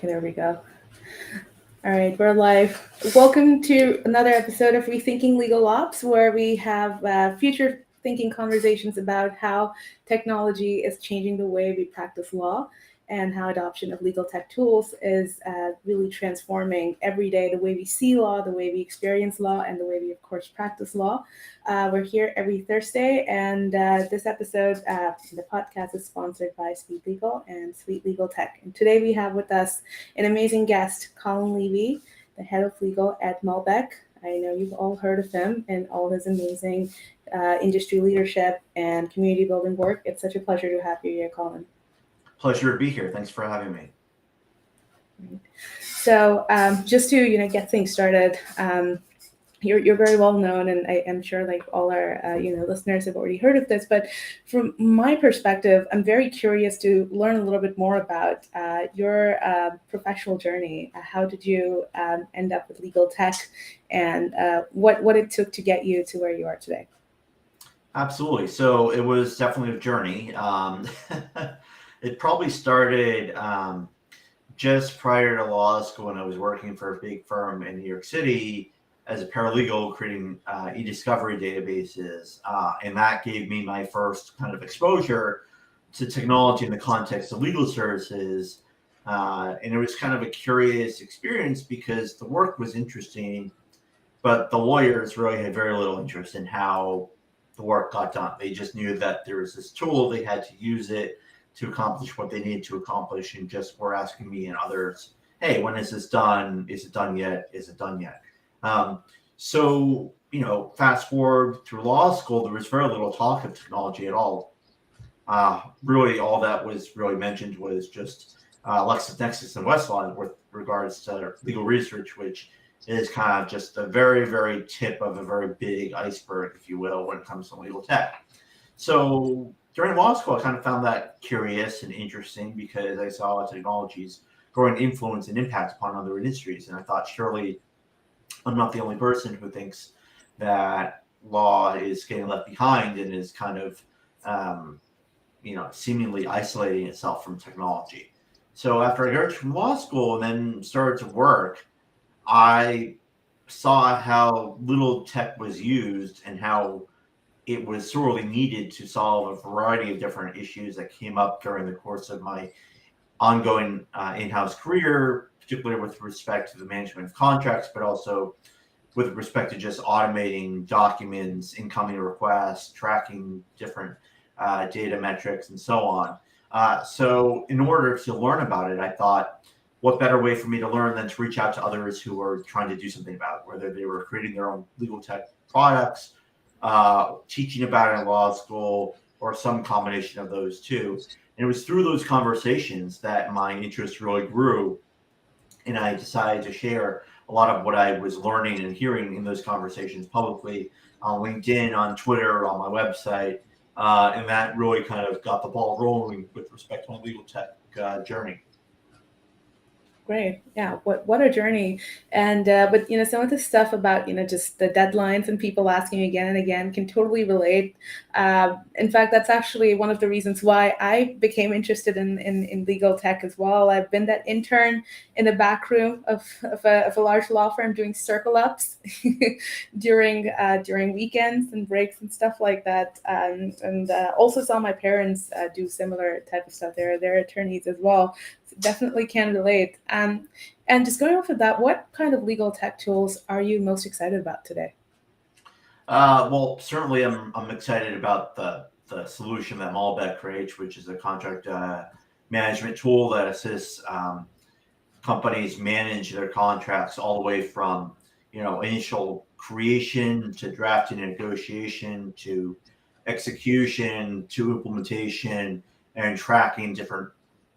Okay, there we go. All right, we're live. Welcome to another episode of Rethinking Legal Ops, where we have future thinking conversations about how technology is changing the way we practice law and how adoption of legal tech tools is really transforming every day the way we see law, the way we experience law, and the way we, of course, practice law. We're here every Thursday, and this episode, the podcast is sponsored by Sweet Legal and Sweet Legal Tech. And today we have with us an amazing guest, Colin Levy, the head of legal at Malbek. I know you've all heard of him and all his amazing industry leadership and community building work. It's such a pleasure to have you here, Colin. Pleasure to be here. Thanks for having me. So just to get things started, you're very well known, and I'm sure like all our listeners have already heard of this. But from my perspective, I'm very curious to learn a little bit more about your professional journey. How did you end up with legal tech, and what it took to get you to where you are today? Absolutely. So it was definitely a journey. It probably started just prior to law school when I was working for a big firm in New York City as a paralegal, creating e-discovery databases. And that gave me my first kind of exposure to technology in the context of legal services. And it was kind of a curious experience because the work was interesting, but the lawyers really had very little interest in how the work got done. They just knew that there was this tool, they had to use it to accomplish what they needed to accomplish, and just were asking me and others, hey, when is this done? Is it done yet? Is it done yet? So, fast forward through law school, there was very little talk of technology at all. Really, all that was really mentioned was just LexisNexis and Westlaw with regards to legal research, which is kind of just the very, very tip of a very big iceberg, if you will, when it comes to legal tech. So during law school, I kind of found that curious and interesting because I saw technology's growing influence and impact upon other industries. And I thought, surely I'm not the only person who thinks that law is getting left behind and is kind of, seemingly isolating itself from technology. So after I graduated from law school and then started to work, I saw how little tech was used and how it was sorely needed to solve a variety of different issues that came up during the course of my ongoing in-house career, particularly with respect to the management of contracts, but also with respect to just automating documents, incoming requests, tracking different data metrics, and so on. So in order to learn about it, I thought, what better way for me to learn than to reach out to others who are trying to do something about it, whether they were creating their own legal tech products, teaching about it in law school, or some combination of those two. And it was through those conversations that my interest really grew, and I decided to share a lot of what I was learning and hearing in those conversations publicly on LinkedIn, on Twitter, on my website, and that really kind of got the ball rolling with respect to my legal tech journey. Great. Yeah. What a journey. And, but, some of the stuff about, just the deadlines and people asking again and again can totally relate. In fact, that's actually one of the reasons why I became interested in legal tech as well. I've been that intern in the back room of a large law firm doing circle ups during weekends and breaks and stuff like that. And also saw my parents do similar type of stuff. They're attorneys as well. Definitely can relate. And just going off of that, what kind of legal tech tools are you most excited about today? Well, certainly I'm excited about the solution that Malbek creates, which is a contract management tool that assists companies manage their contracts all the way from initial creation to drafting and negotiation to execution to implementation and tracking different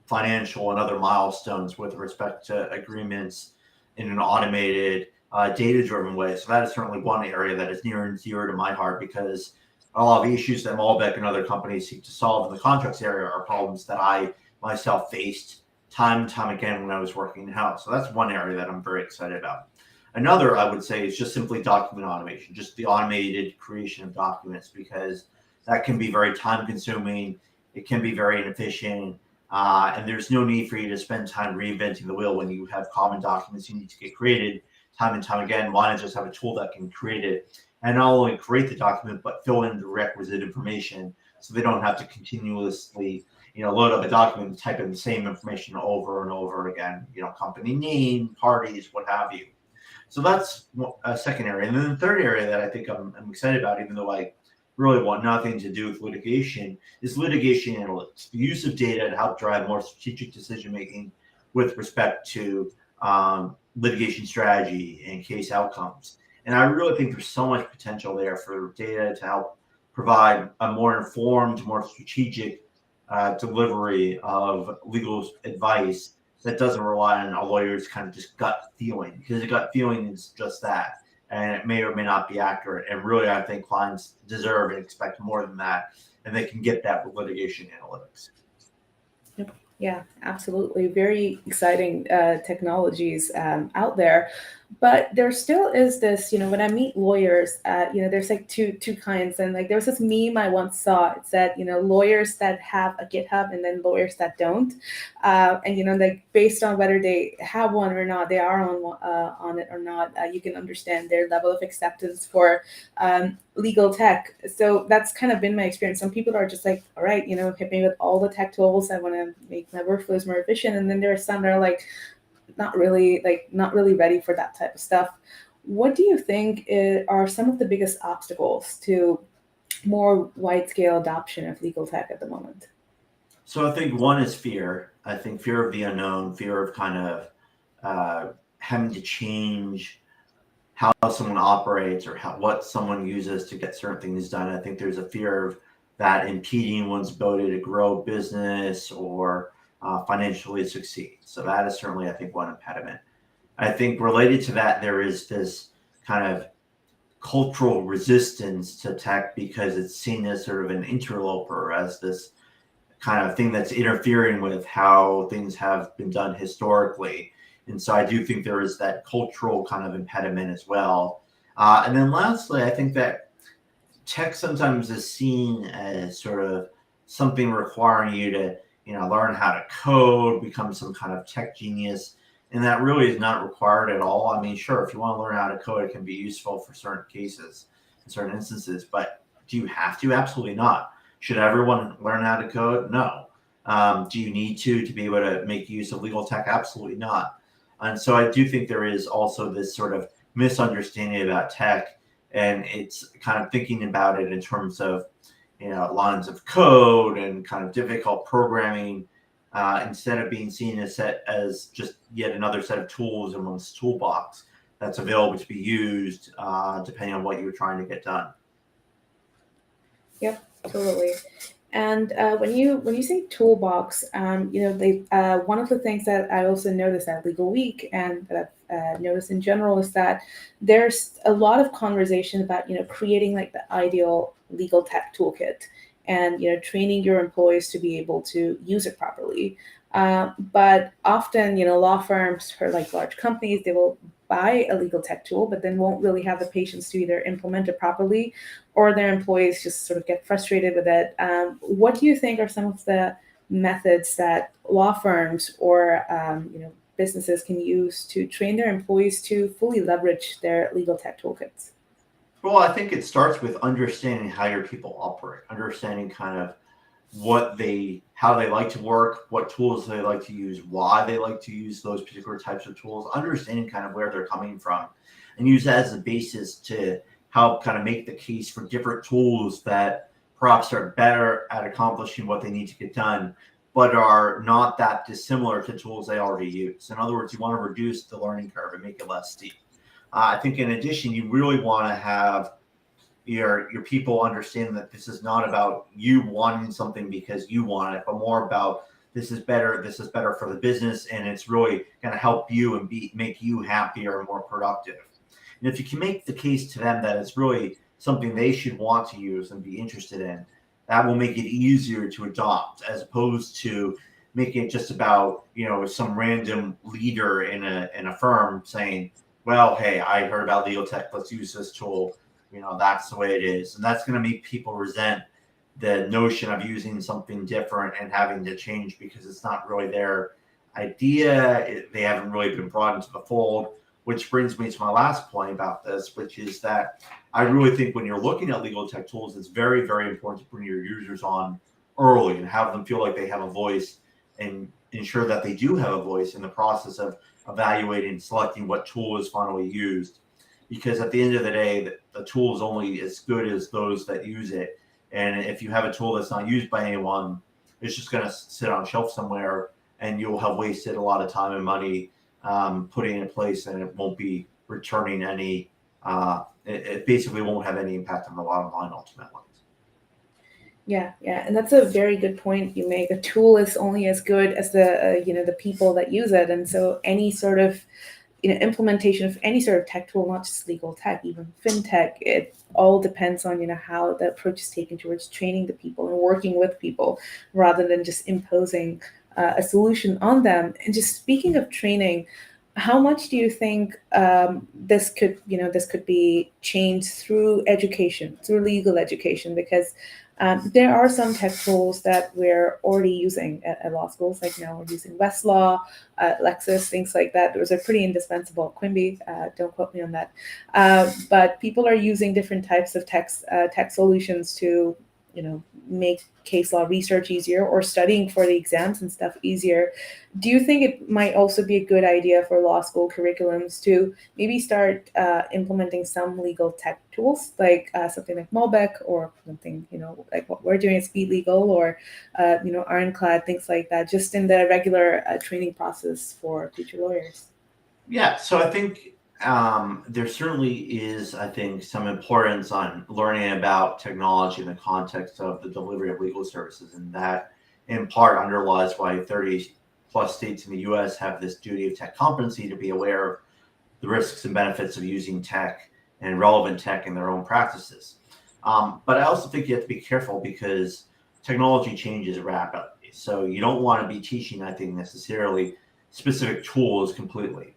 financial and other milestones with respect to agreements in an automated, data-driven way. So that is certainly one area that is near and dear to my heart, because a lot of the issues that Malbek and other companies seek to solve in the contracts area are problems that I myself faced time and time again when I was working in-house. So that's one area that I'm very excited about. Another, I would say, is just simply document automation, just the automated creation of documents, because that can be very time-consuming. It can be very inefficient. And there's no need for you to spend time reinventing the wheel when you have common documents you need to get created time and time again. Why not just have a tool that can create it and not only create the document, but fill in the requisite information so they don't have to continuously, load up a document and type in the same information over and over again, company name, parties, what have you. So that's a second area. And then the third area that I think I'm excited about, even though I really want nothing to do with litigation, is litigation analytics, the use of data to help drive more strategic decision making with respect to litigation strategy and case outcomes. And I really think there's so much potential there for data to help provide a more informed, more strategic delivery of legal advice that doesn't rely on a lawyer's kind of just gut feeling, because a gut feeling is just that, and it may or may not be accurate. And really, I think clients deserve and expect more than that, and they can get that with litigation analytics. Yeah, absolutely. Very exciting technologies out there. But there still is this, when I meet lawyers, there's like two kinds. And like there was this meme I once saw. It said, lawyers that have a GitHub and then lawyers that don't. And, like based on whether they have one or not, they are on it or not, you can understand their level of acceptance for legal tech. So that's kind of been my experience. Some people are just like, all right, hit me with all the tech tools. I want to make my workflows more efficient. And then there are some that are like, not really ready for that type of stuff. What do you think are some of the biggest obstacles to more wide-scale adoption of legal tech at the moment? So I think one is fear. I think fear of the unknown, fear of kind of having to change how someone operates or what someone uses to get certain things done. I think there's a fear of that impeding one's ability to grow business or financially succeed. So that is certainly, I think, one impediment. I think related to that, there is this kind of cultural resistance to tech because it's seen as sort of an interloper, as this kind of thing that's interfering with how things have been done historically. And so I do think there is that cultural kind of impediment as well. And then lastly, I think that tech sometimes is seen as sort of something requiring you to, learn how to code, become some kind of tech genius. And that really is not required at all. I mean, sure, if you want to learn how to code, it can be useful for certain cases, in certain instances, but do you have to? Absolutely not. Should everyone learn how to code? No. Do you need to be able to make use of legal tech? Absolutely not. And so I do think there is also this sort of misunderstanding about tech, and it's kind of thinking about it in terms of, lines of code and kind of difficult programming, instead of being seen as just yet another set of tools in one's toolbox that's available to be used depending on what you're trying to get done. Yep, totally. And when you say toolbox, one of the things that I also noticed at Legal Week and that I've noticed in general is that there's a lot of conversation about creating like the ideal legal tech toolkit and training your employees to be able to use it properly. But often, law firms or like large companies, they will buy a legal tech tool, but then won't really have the patience to either implement it properly, or their employees just sort of get frustrated with it. What do you think are some of the methods that law firms or businesses can use to train their employees to fully leverage their legal tech toolkits? Well, I think it starts with understanding how your people operate, understanding kind of how they like to work, what tools they like to use, why they like to use those particular types of tools, understanding kind of where they're coming from, and use that as a basis to help kind of make the case for different tools that perhaps are better at accomplishing what they need to get done, but are not that dissimilar to tools they already use. In other words, you want to reduce the learning curve and make it less steep. I think in addition, you really want to have your people understand that this is not about you wanting something because you want it, but more about this is better for the business, and it's really going to help you and make you happier and more productive. And if you can make the case to them that it's really something they should want to use and be interested in, that will make it easier to adopt, as opposed to making it just about some random leader in a firm saying, well, hey, I heard about legal tech, let's use this tool. That's the way it is. And that's going to make people resent the notion of using something different and having to change because it's not really their idea. They haven't really been brought into the fold, which brings me to my last point about this, which is that I really think when you're looking at legal tech tools, it's very, very important to bring your users on early and have them feel like they have a voice and ensure that they do have a voice in the process of evaluating and selecting what tool is finally used. Because at the end of the day, the tool is only as good as those that use it. And if you have a tool that's not used by anyone, it's just going to sit on a shelf somewhere, and you'll have wasted a lot of time and money putting it in place, and it won't be returning any. It basically won't have any impact on the bottom line ultimately. Yeah, and that's a very good point you make. A tool is only as good as the the people that use it, and so any sort of implementation of any sort of tech tool, not just legal tech, even fintech, it all depends on how the approach is taken towards training the people and working with people rather than just imposing a solution on them. And just speaking of training, how much do you think this could be changed through education, through legal education? Because there are some tech tools that we're already using at law schools, like now we're using Westlaw, Lexis, things like that. Those are pretty indispensable. Quimby, don't quote me on that. But people are using different types of tech solutions to make case law research easier or studying for the exams and stuff easier. Do you think it might also be a good idea for law school curriculums to maybe start implementing some legal tech tools, like something like Malbek or something, like what we're doing at Speed Legal or, Ironclad, things like that, just in the regular training process for future lawyers? Yeah, so I think there certainly is, I think, some importance on learning about technology in the context of the delivery of legal services. And that, in part, underlies why 30 plus states in the US have this duty of tech competency to be aware of the risks and benefits of using tech and relevant tech in their own practices. But I also think you have to be careful because technology changes rapidly. So you don't want to be teaching, I think, necessarily specific tools completely.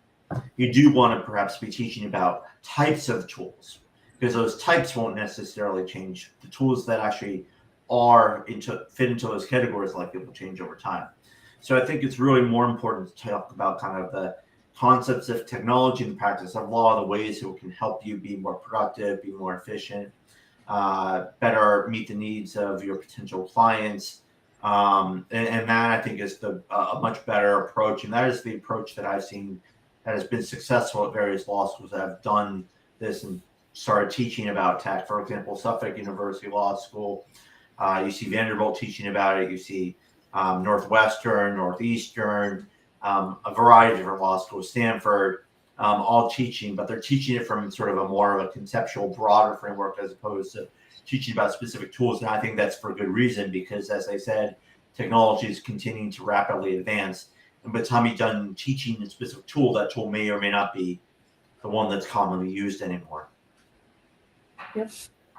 You do want to perhaps be teaching about types of tools because those types won't necessarily change. The tools that actually fit into those categories likely will change over time. So I think it's really more important to talk about kind of the concepts of technology and the practice of law, the ways it can help you be more productive, be more efficient, better meet the needs of your potential clients. And that I think is a much better approach. And that is the approach that I've seen that has been successful at various law schools that have done this and started teaching about tech. For example, Suffolk University Law School, you see Vanderbilt teaching about it. You see Northwestern, Northeastern, a variety of different law schools, Stanford, all teaching, but they're teaching it from sort of a more of a conceptual, broader framework as opposed to teaching about specific tools. And I think that's for good reason because, as I said, technology is continuing to rapidly advance. And by the time you're done teaching a specific tool, that tool may or may not be the one that's commonly used anymore. Yep,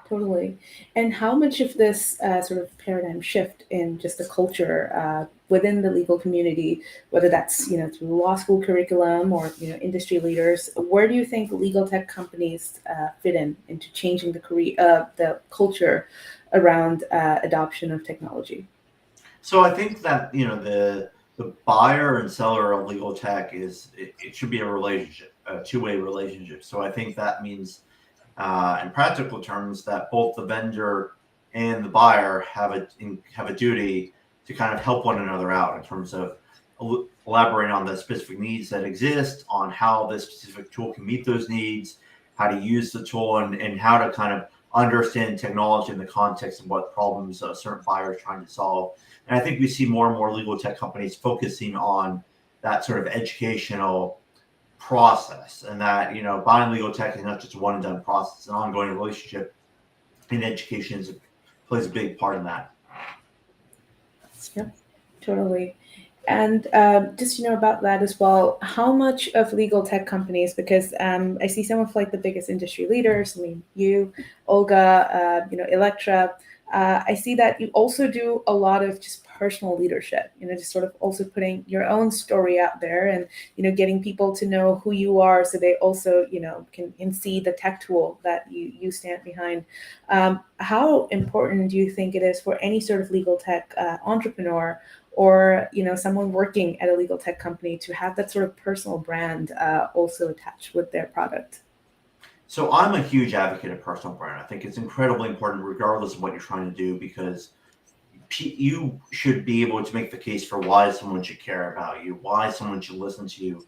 totally. And how much of this sort of paradigm shift in just the culture within the legal community, whether that's through law school curriculum or industry leaders, where do you think legal tech companies fit into changing the culture around adoption of technology? So I think that the buyer and seller of legal tech it should be a relationship, a two-way relationship. So I think that means in practical terms that both the vendor and the buyer have a duty to kind of help one another out in terms of elaborating on the specific needs that exist, on how this specific tool can meet those needs, how to use the tool, and how to kind of understand technology in the context of what problems a certain buyer is trying to solve. And I think we see more and more legal tech companies focusing on that sort of educational process, and that buying legal tech is not just a one and done process. It's an ongoing relationship, and education plays a big part in that. Yep, totally. And just about that as well, how much of legal tech companies, because I see some of like the biggest industry leaders, I mean, you, Olga, Electra, I see that you also do a lot of just personal leadership, just sort of also putting your own story out there and, getting people to know who you are so they also, can see the tech tool that you stand behind. How important do you think it is for any sort of legal tech entrepreneur or, someone working at a legal tech company to have that sort of personal brand also attached with their product? So I'm a huge advocate of personal brand. I think it's incredibly important regardless of what you're trying to do, because you should be able to make the case for why someone should care about you, why someone should listen to you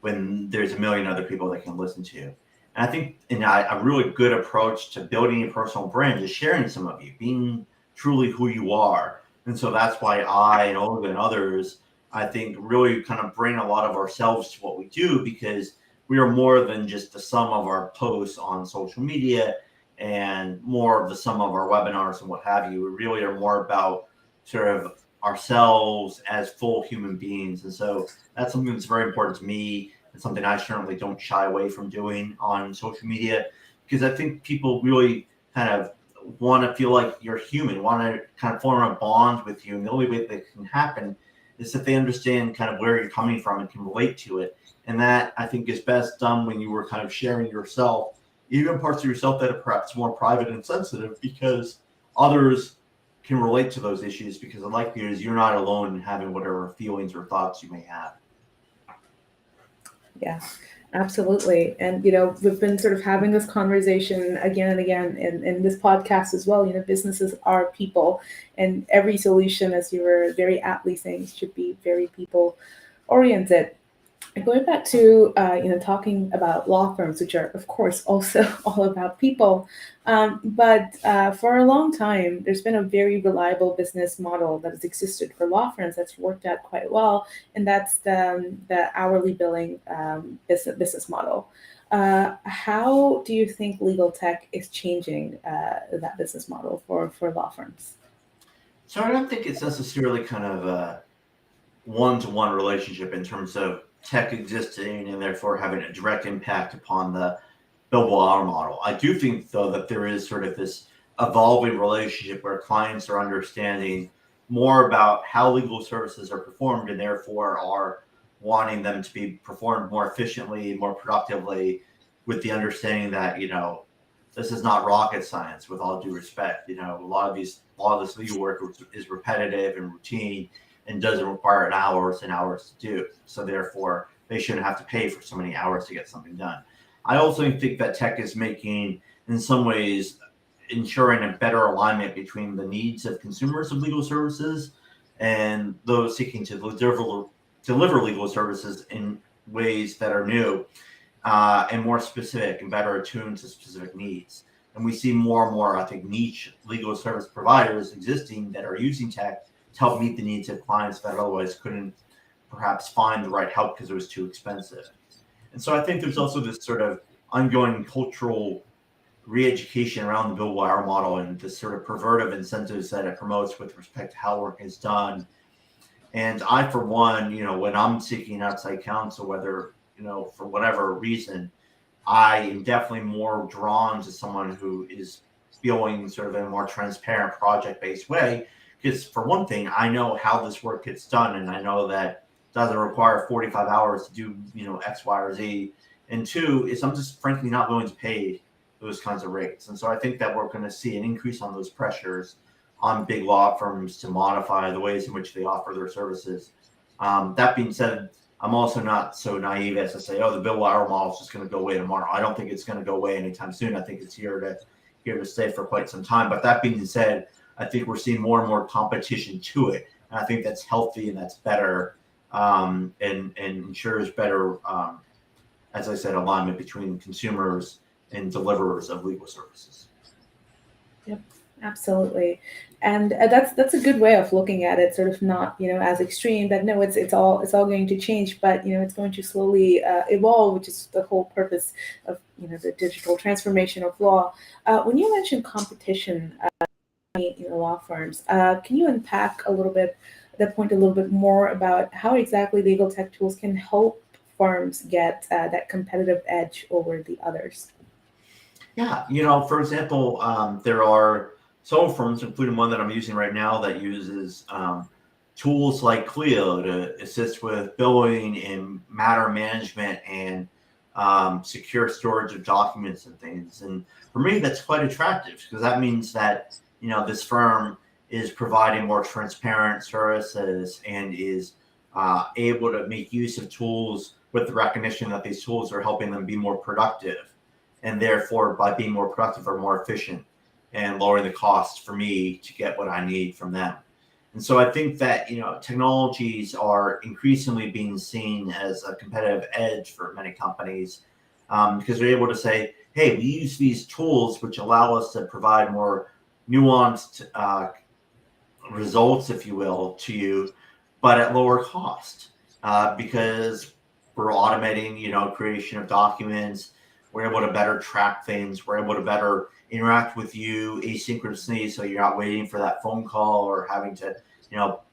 when there's a million other people that can listen to you. And I think a really good approach to building a personal brand is sharing some of you, being truly who you are. And so that's why I and Olga and others, I think, really kind of bring a lot of ourselves to what we do, because we are more than just the sum of our posts on social media and more of the sum of our webinars and what have you. We really are more about sort of ourselves as full human beings. And so that's something that's very important to me. It's something I certainly don't shy away from doing on social media, because I think people really kind of want to feel like you're human, want to kind of form a bond with you. And the only way that can happen is if they understand kind of where you're coming from and can relate to it. And that, I think, is best done when you were kind of sharing yourself, even parts of yourself that are perhaps more private and sensitive, because others can relate to those issues, because the likelihood is you're not alone in having whatever feelings or thoughts you may have. Yeah, absolutely. And, we've been sort of having this conversation again and again in this podcast as well. Businesses are people, and every solution, as you were very aptly saying, should be very people oriented. And going back to talking about law firms, which are of course also all about people, but for a long time there's been a very reliable business model that has existed for law firms that's worked out quite well, and that's the hourly billing business model. How do you think legal tech is changing that business model for law firms? So I don't think it's necessarily kind of a one-to-one relationship in terms of tech existing and therefore having a direct impact upon the billable hour model. I do think, though, that there is sort of this evolving relationship where clients are understanding more about how legal services are performed, and therefore are wanting them to be performed more efficiently, more productively, with the understanding that, this is not rocket science, with all due respect. A lot of this legal work is repetitive and routine and doesn't require hours and hours to do. So therefore, they shouldn't have to pay for so many hours to get something done. I also think that tech is making, in some ways, ensuring a better alignment between the needs of consumers of legal services and those seeking to deliver legal services in ways that are new and more specific and better attuned to specific needs. And we see more and more, I think, niche legal service providers existing that are using tech to help meet the needs of clients that otherwise couldn't perhaps find the right help because it was too expensive. And so I think there's also this sort of ongoing cultural re-education around the billable hour model and the sort of pervertive incentives that it promotes with respect to how work is done. And I, for one, when I'm seeking outside counsel, whether, for whatever reason, I am definitely more drawn to someone who is feeling sort of in a more transparent project-based way. Because for one thing, I know how this work gets done, and I know that it doesn't require 45 hours to do, X, Y, or Z. And two, is I'm just frankly not willing to pay those kinds of rates. And so I think that we're going to see an increase on those pressures on big law firms to modify the ways in which they offer their services. That being said, I'm also not so naive as to say, oh, the billable hour model is just going to go away tomorrow. I don't think it's going to go away anytime soon. I think it's here to stay for quite some time. But that being said, I think we're seeing more and more competition to it. And I think that's healthy and that's better and ensures better, as I said, alignment between consumers and deliverers of legal services. Yep, absolutely. And that's a good way of looking at it, sort of not, as extreme, that no, it's all going to change, but, it's going to slowly evolve, which is the whole purpose of, the digital transformation of law. When you mentioned competition, law firms. Can you unpack that point a little bit more about how exactly legal tech tools can help firms get that competitive edge over the others? Yeah, for example, there are several firms, including one that I'm using right now, that uses tools like Clio to assist with billing and matter management and secure storage of documents and things. And for me, that's quite attractive because that means that, this firm is providing more transparent services and is able to make use of tools with the recognition that these tools are helping them be more productive. And therefore, by being more productive, are more efficient and lowering the cost for me to get what I need from them. And so I think that, technologies are increasingly being seen as a competitive edge for many companies because they're able to say, hey, we use these tools which allow us to provide more nuanced results, if you will, to you, but at lower cost because we're automating, creation of documents. We're able to better track things. We're able to better interact with you asynchronously, so you're not waiting for that phone call or having to,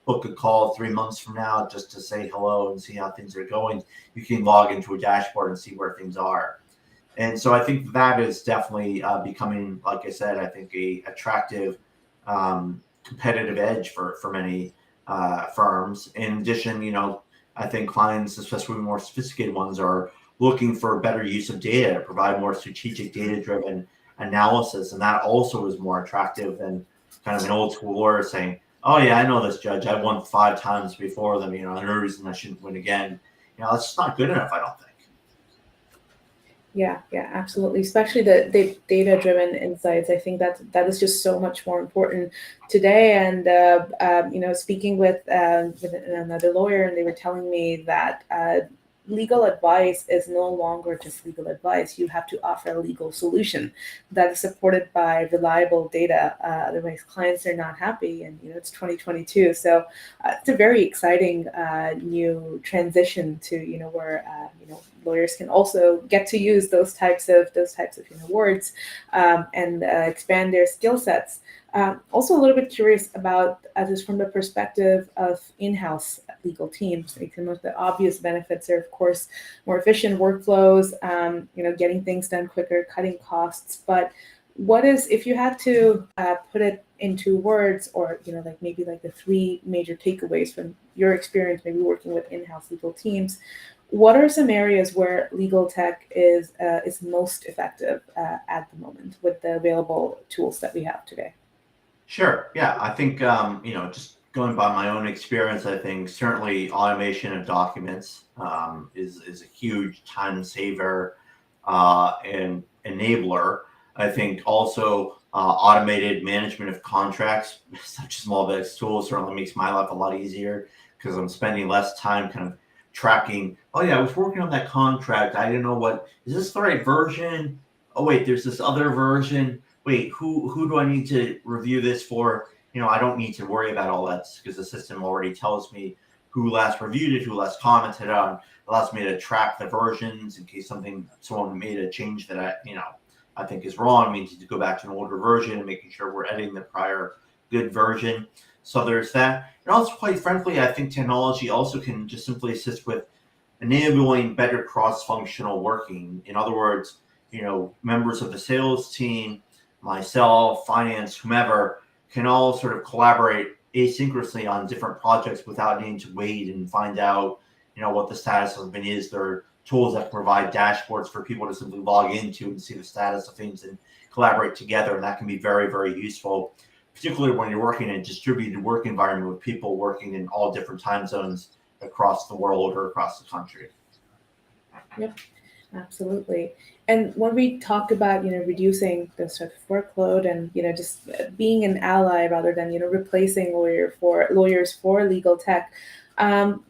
book a call 3 months from now just to say hello and see how things are going. You can log into a dashboard and see where things are. And so I think that is definitely becoming, like I said, I think a attractive competitive edge for many firms. In addition, I think clients, especially more sophisticated ones, are looking for better use of data to provide more strategic data-driven analysis, and that also is more attractive than kind of an old school lawyer saying, "Oh yeah, I know this judge. I won 5 times before them. No reason I shouldn't win again." That's just not good enough, I don't think. Yeah, absolutely. Especially the data-driven insights. I think that is just so much more important today. And speaking with another lawyer, and they were telling me that legal advice is no longer just legal advice. You have to offer a legal solution that is supported by reliable data. Otherwise, clients are not happy. And it's 2022, so it's a very exciting new transition to where lawyers can also get to use those types of words and expand their skill sets. Also, a little bit curious about just from the perspective of in-house legal teams. Like, some of the obvious benefits are, of course, more efficient workflows, getting things done quicker, cutting costs. But what is, if you had to put it into words, or maybe the 3 major takeaways from your experience, maybe working with in-house legal teams, what are some areas where legal tech is most effective at the moment with the available tools that we have today? Sure. Yeah. I think, just going by my own experience, I think certainly automation of documents is a huge time saver and enabler. I think also automated management of contracts, such as Malbek's tools, certainly makes my life a lot easier because I'm spending less time kind of tracking. Oh yeah, I was working on that contract. I didn't know is this the right version? Oh wait, there's this other version. Wait, who do I need to review this for? I don't need to worry about all that because the system already tells me who last reviewed it, who last commented on. Allows me to track the versions in case someone made a change that I think is wrong. Means to go back to an older version and making sure we're editing the prior good version. So there's that. And also, quite frankly, I think technology also can just simply assist with enabling better cross-functional working. In other words, members of the sales team, myself, finance, whomever, can all sort of collaborate asynchronously on different projects without needing to wait and find out, what the status of it is. There are tools that provide dashboards for people to simply log into and see the status of things and collaborate together. And that can be very, very useful, particularly when you're working in a distributed work environment with people working in all different time zones across the world or across the country. Yep, absolutely. And when we talk about reducing the sort of workload and just being an ally rather than replacing lawyers for legal tech,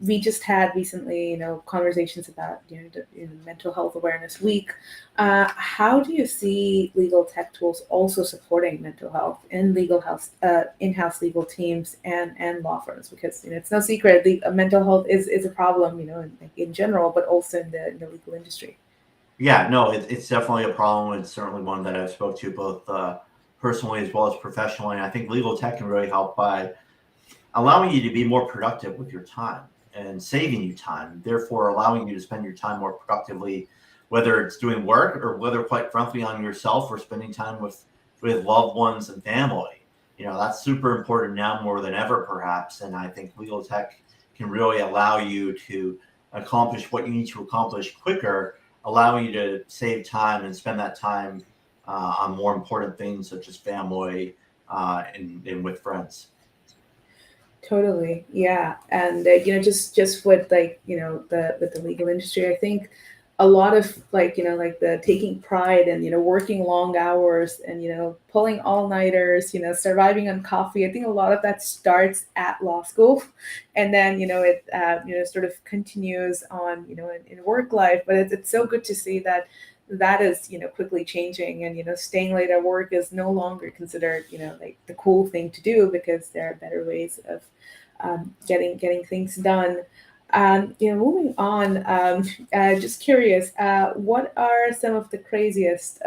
we just had recently conversations about Mental Health Awareness Week. How do you see legal tech tools also supporting mental health in in-house legal teams and law firms? Because it's no secret mental health is a problem in general, but also in the legal industry. Yeah, no, it's definitely a problem. It's certainly one that I've spoke to both personally as well as professionally. And I think legal tech can really help by allowing you to be more productive with your time and saving you time, therefore allowing you to spend your time more productively, whether it's doing work or whether, quite frankly, on yourself or spending time with loved ones and family. That's super important now more than ever, perhaps. And I think legal tech can really allow you to accomplish what you need to accomplish quicker, allowing you to save time and spend that time on more important things such as family and with friends. Totally, yeah, and just with the with the legal industry, I think a lot of like the taking pride and working long hours and pulling all nighters, surviving on coffee. I think a lot of that starts at law school, and then it sort of continues on in work life. But it's so good to see that that is quickly changing, and staying late at work is no longer considered like the cool thing to do, because there are better ways of getting things done. Moving on, just curious, what are some of the craziest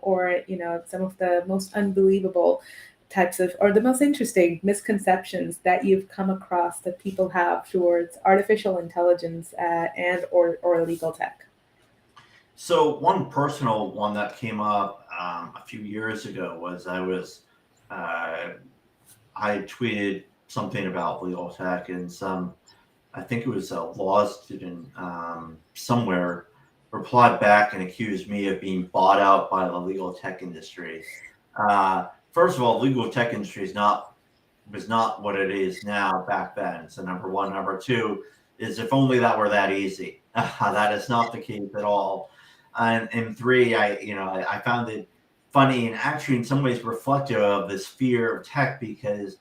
or some of the most unbelievable types of, or the most interesting misconceptions that you've come across that people have towards artificial intelligence and or legal tech? So one personal one that came up a few years ago was uh, I tweeted something about legal tech, and I think it was a law student somewhere replied back and accused me of being bought out by the legal tech industry. First of all, legal tech industry was not what it is now back then. So number one, number two is if only that were that easy. That is not the case at all. And three, I found it funny and actually in some ways reflective of this fear of tech because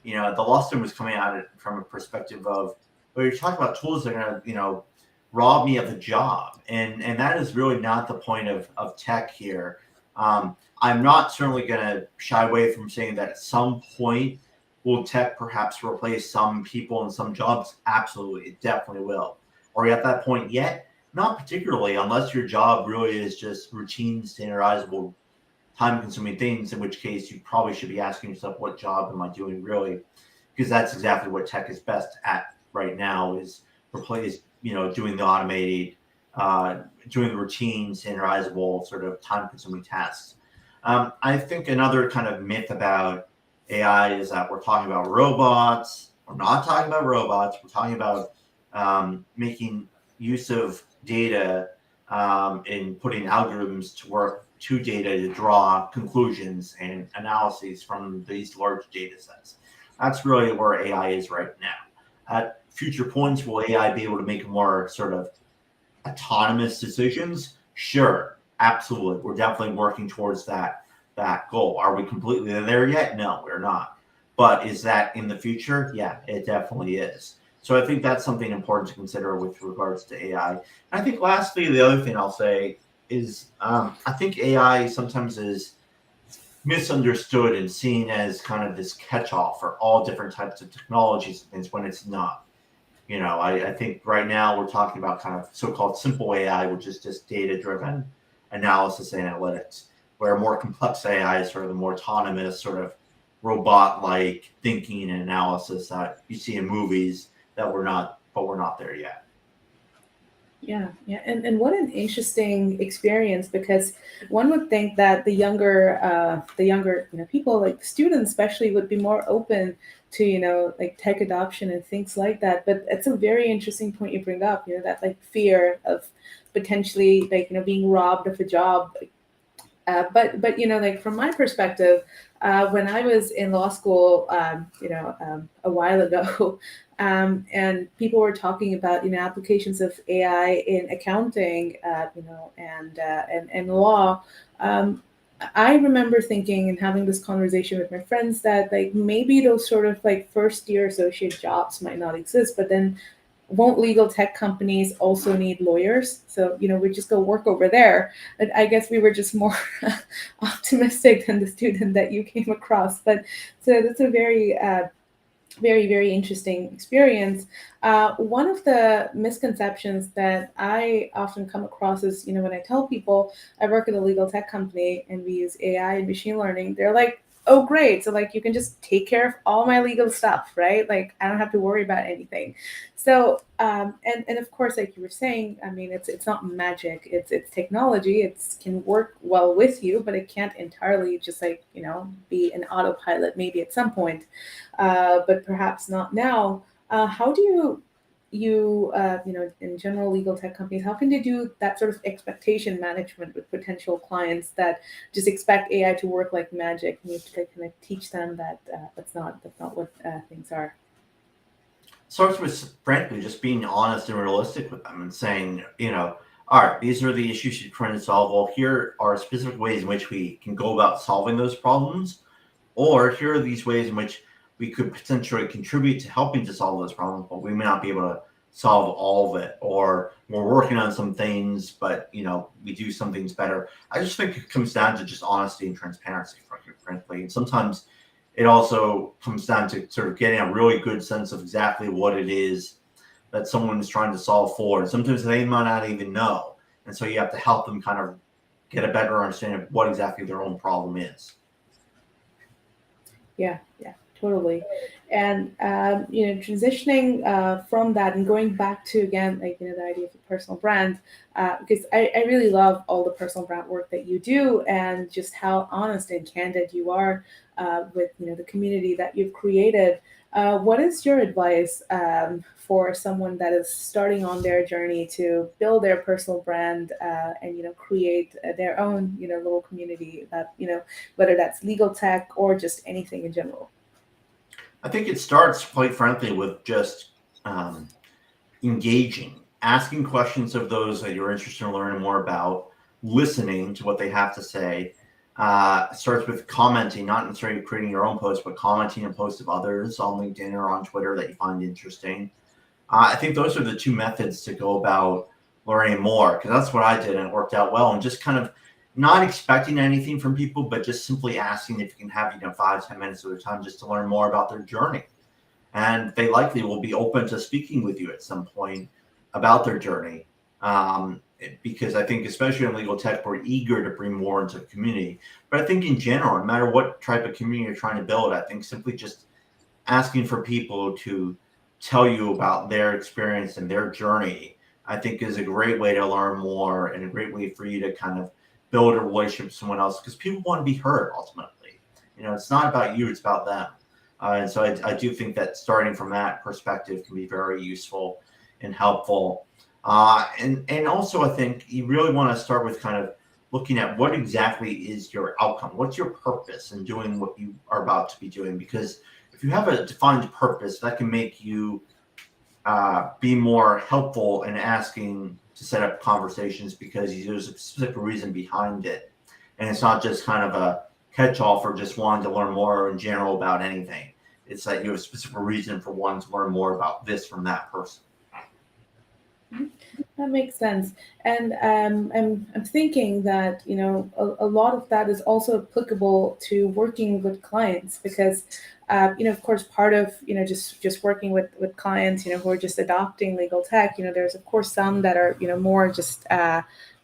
the law student was coming at it from a perspective of, well, you're talking about tools that are going to rob me of the job, and that is really not the point of tech here. I'm not certainly going to shy away from saying that at some point will tech perhaps replace some people in some jobs? Absolutely, it definitely will. Are we at that point yet? Not particularly, unless your job really is just routine, standardizable, time-consuming things. In which case, you probably should be asking yourself, "What job am I doing really?" Because that's exactly what tech is best at right now: is replace, doing the automated, doing the routine, standardizable, sort of time-consuming tasks. I think another kind of myth about AI is that we're talking about robots. We're not talking about robots. We're talking about making use of data and putting algorithms to work to data to draw conclusions and analyses from these large data sets. That's really where AI is right now. At future points, will AI be able to make more sort of autonomous decisions? Sure, absolutely. We're definitely working towards that goal. Are we completely there yet? No, we're not. But is that in the future? Yeah, it definitely is. So I think that's something important to consider with regards to AI. And I think lastly, the other thing I'll say is I think AI sometimes is misunderstood and seen as kind of this catch-all for all different types of technologies and things when it's not. I think right now we're talking about kind of so-called simple AI, which is just data-driven analysis and analytics, where more complex AI is sort of the more autonomous, sort of robot-like thinking and analysis that you see in movies but we're not there yet. Yeah, yeah, and what an interesting experience, because one would think that the younger people, like students especially, would be more open to like tech adoption and things like that. But it's a very interesting point you bring up. That like fear of potentially like being robbed of a job. But like from my perspective, when I was in law school, a while ago, and people were talking about applications of AI in accounting, and law. Um, I remember thinking and having this conversation with my friends that like maybe those sort of like first year associate jobs might not exist, but then won't legal tech companies also need lawyers? So, we just go work over there. But I guess we were just more optimistic than the student that you came across. But so that's a very, very interesting experience. One of the misconceptions that I often come across is, when I tell people I work at a legal tech company and we use AI and machine learning, they're like, oh great, so like you can just take care of all my legal stuff, right? Like I don't have to worry about anything. So and of course, like you were saying, I mean, it's not magic, it's technology. It can work well with you, but it can't entirely just like, be an autopilot, maybe at some point, but perhaps not now. How do you in general legal tech companies, how can they do that sort of expectation management with potential clients that just expect AI to work like magic? And you have to kind of teach them that that's not what things are. Starts with, frankly, just being honest and realistic with them and saying, all right, these are the issues you're trying to solve. Well, here are specific ways in which we can go about solving those problems. Or here are these ways in which we could potentially contribute to helping to solve those problems, but we may not be able to solve all of it. Or we're working on some things, but we do some things better. I just think it comes down to just honesty and transparency, frankly. And sometimes it also comes down to sort of getting a really good sense of exactly what it is that someone is trying to solve for. And sometimes they might not even know. And so you have to help them kind of get a better understanding of what exactly their own problem is. Yeah, yeah, totally. And transitioning from that and going back to again, like the idea of a personal brand, because I really love all the personal brand work that you do, and just how honest and candid you are with the community that you've created. What is your advice for someone that is starting on their journey to build their personal brand and create their own little community that whether that's legal tech or just anything in general? I think it starts, quite frankly, with just engaging, asking questions of those that you're interested in learning more about, listening to what they have to say. Starts with commenting, not necessarily creating your own post, but commenting on posts of others on LinkedIn or on Twitter that you find interesting. I think those are the two methods to go about learning more, because that's what I did and it worked out well. And just kind of not expecting anything from people, but just simply asking if you can have 5-10 minutes of their time just to learn more about their journey. And they likely will be open to speaking with you at some point about their journey. Because I think, especially in legal tech, we're eager to bring more into the community. But I think in general, no matter what type of community you're trying to build, I think simply just asking for people to tell you about their experience and their journey, I think is a great way to learn more and a great way for you to kind of build a relationship with someone else, because people want to be heard ultimately. It's not about you, it's about them. And so I do think that starting from that perspective can be very useful and helpful. And also, I think you really want to start with kind of looking at what exactly is your outcome. What's your purpose in doing what you are about to be doing? Because if you have a defined purpose, that can make you be more helpful in asking to set up conversations, because there's a specific reason behind it. And it's not just kind of a catch-all for just wanting to learn more in general about anything. It's that you have a specific reason for wanting to learn more about this from that person. That makes sense. And I'm thinking that, a lot of that is also applicable to working with clients because, of course, part of, just working with clients, who are just adopting legal tech, there's, of course, some that are, more just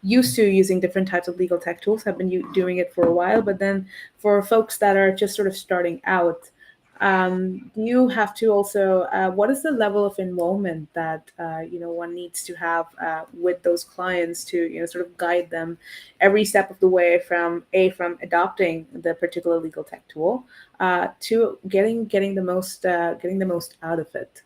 used to using different types of legal tech tools, have been doing it for a while. But then for folks that are just sort of starting out, you have to also, what is the level of involvement that one needs to have with those clients to sort of guide them every step of the way from adopting the particular legal tech tool to getting the most out of it?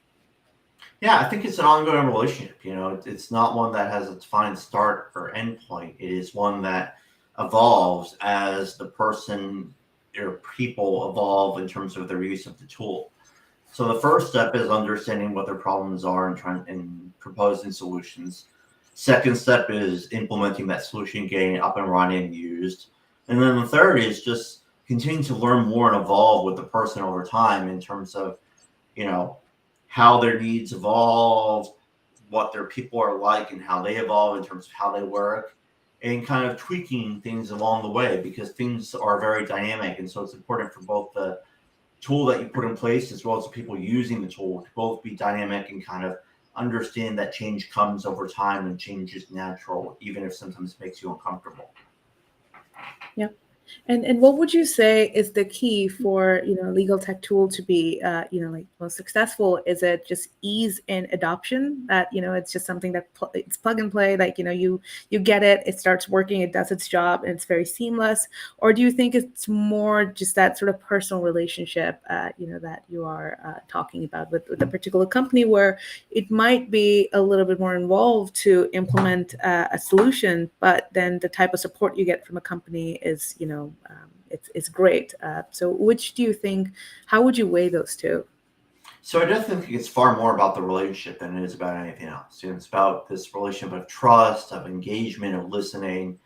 Yeah, I think it's an ongoing relationship. It's not one that has a defined start or end point. It is one that evolves as the person or people evolve in terms of their use of the tool. So the first step is understanding what their problems are and proposing solutions. Second step is implementing that solution, getting it up and running and used. And then the third is just continuing to learn more and evolve with the person over time in terms of, you know, how their needs evolve, what their people are like and how they evolve in terms of how they work, and kind of tweaking things along the way, because things are very dynamic. And so it's important for both the tool that you put in place as well as the people using the tool to both be dynamic and kind of understand that change comes over time and change is natural, even if sometimes it makes you uncomfortable. Yep. And what would you say is the key for legal tech tool to be like most successful? Is it just ease in adoption, that it's just something that it's plug and play, like you get it, it starts working, it does its job, and it's very seamless? Or do you think it's more just that sort of personal relationship that you are talking about with a particular company, where it might be a little bit more involved to implement a solution, but then the type of support you get from a company is it's great. So which do you think, how would you weigh those two? So I definitely think it's far more about the relationship than it is about anything else. It's about this relationship of trust, of engagement, of listening.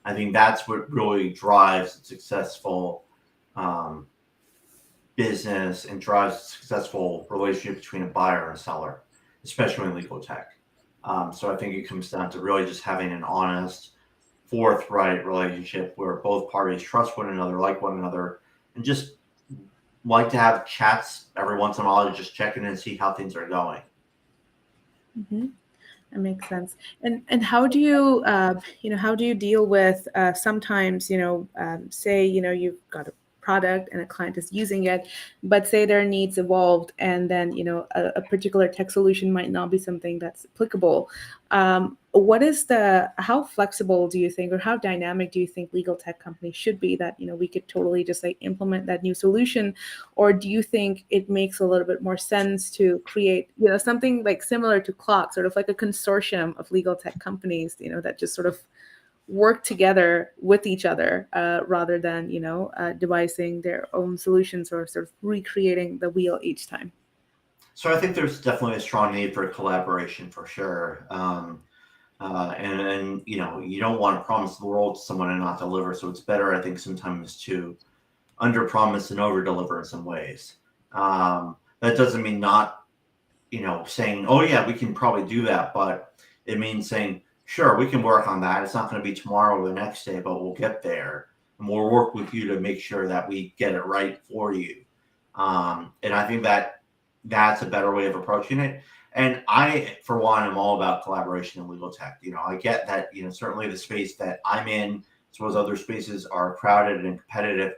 I think that's what really drives a successful um, business and drives a successful relationship between a buyer and a seller, especially in legal tech. So I think it comes down to really just having an honest, forthright relationship where both parties trust one another, like one another, and just like to have chats every once in a while to just check in and see how things are going. Mm-hmm. That makes sense. And how do you how do you deal with sometimes say you've got a product and a client is using it, but say their needs evolved, and then a particular tech solution might not be something that's applicable. What is the how flexible do you think, or how dynamic do you think legal tech companies should be, that we could totally just like implement that new solution? Or do you think it makes a little bit more sense to create something like similar to Clock, sort of like a consortium of legal tech companies that just sort of work together with each other, rather than devising their own solutions or sort of recreating the wheel each time? So I think there's definitely a strong need for collaboration for sure. And you don't want to promise the world to someone and not deliver. So it's better, I think, sometimes to under promise and over deliver in some ways. That doesn't mean not, saying, oh yeah, we can probably do that, but it means saying, sure, we can work on that. It's not going to be tomorrow or the next day, but we'll get there, and we'll work with you to make sure that we get it right for you. And I think that that's a better way of approaching it. And I, for one, am all about collaboration in legal tech. I get that, certainly the space that I'm in, as well as other spaces, are crowded and competitive.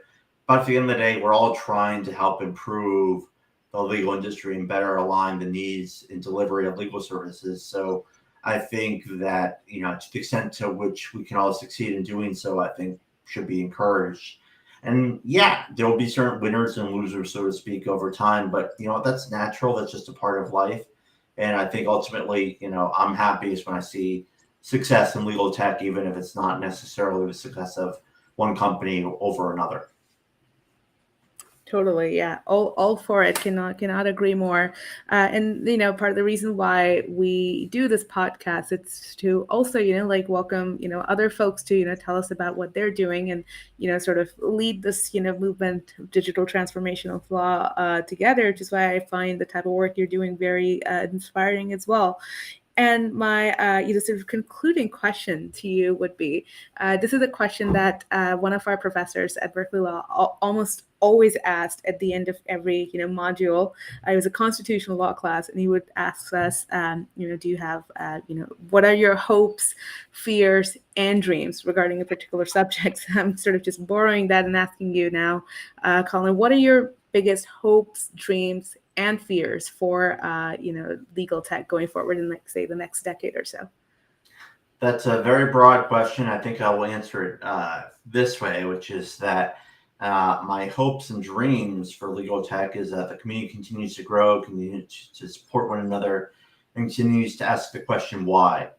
But at the end of the day, we're all trying to help improve the legal industry and better align the needs and delivery of legal services. So I think that, to the extent to which we can all succeed in doing so, I think should be encouraged. And yeah, there will be certain winners and losers, so to speak, over time. But that's natural. That's just a part of life. And I think ultimately, I'm happiest when I see success in legal tech, even if it's not necessarily the success of one company over another. Totally, yeah. All for it. Cannot agree more. And part of the reason why we do this podcast, it's to also like welcome other folks to tell us about what they're doing, and sort of lead this movement of digital transformation of law together. Which is why I find the type of work you're doing very inspiring as well. And my sort of concluding question to you would be, this is a question that one of our professors at Berkeley Law almost always asked at the end of every module. It was a constitutional law class, and he would ask us, do you have what are your hopes, fears, and dreams regarding a particular subject? So I'm sort of just borrowing that and asking you now, Colin, what are your biggest hopes, dreams, and fears for legal tech going forward in, like, say, the next decade or so? That's a very broad question. I think I will answer it this way, which is that my hopes and dreams for legal tech is that the community continues to grow, continues to support one another, and continues to ask the question why.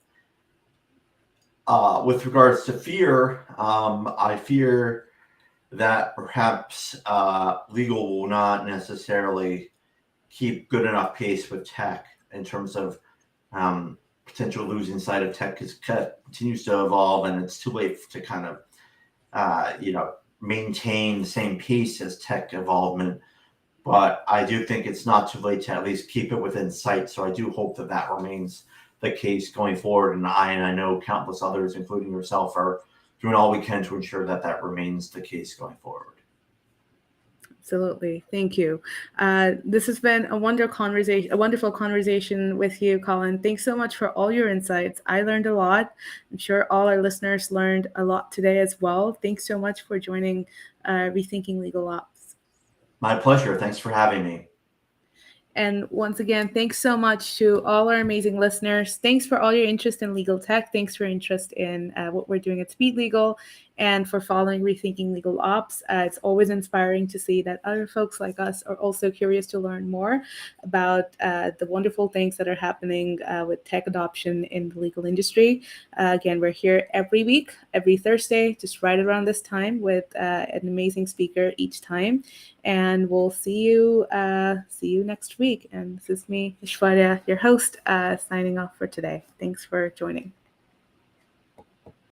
With regards to fear, I fear that perhaps legal will not necessarily keep good enough pace with tech in terms of potential losing sight of tech, because tech continues to evolve and it's too late to kind of maintain the same pace as tech evolvement. But I do think it's not too late to at least keep it within sight. So I do hope that that remains the case going forward. And I know countless others, including yourself, are doing all we can to ensure that that remains the case going forward. Absolutely. Thank you. This has been a wonderful conversation with you, Colin. Thanks so much for all your insights. I learned a lot. I'm sure all our listeners learned a lot today as well. Thanks so much for joining Rethinking Legal Ops. My pleasure. Thanks for having me. And once again, thanks so much to all our amazing listeners. Thanks for all your interest in legal tech. Thanks for your interest in what we're doing at Speed Legal and for following Rethinking Legal Ops. It's always inspiring to see that other folks like us are also curious to learn more about the wonderful things that are happening with tech adoption in the legal industry. Again, we're here every week, every Thursday, just right around this time with an amazing speaker each time. And we'll see you next week. And this is me, Ishwarya, your host, signing off for today. Thanks for joining.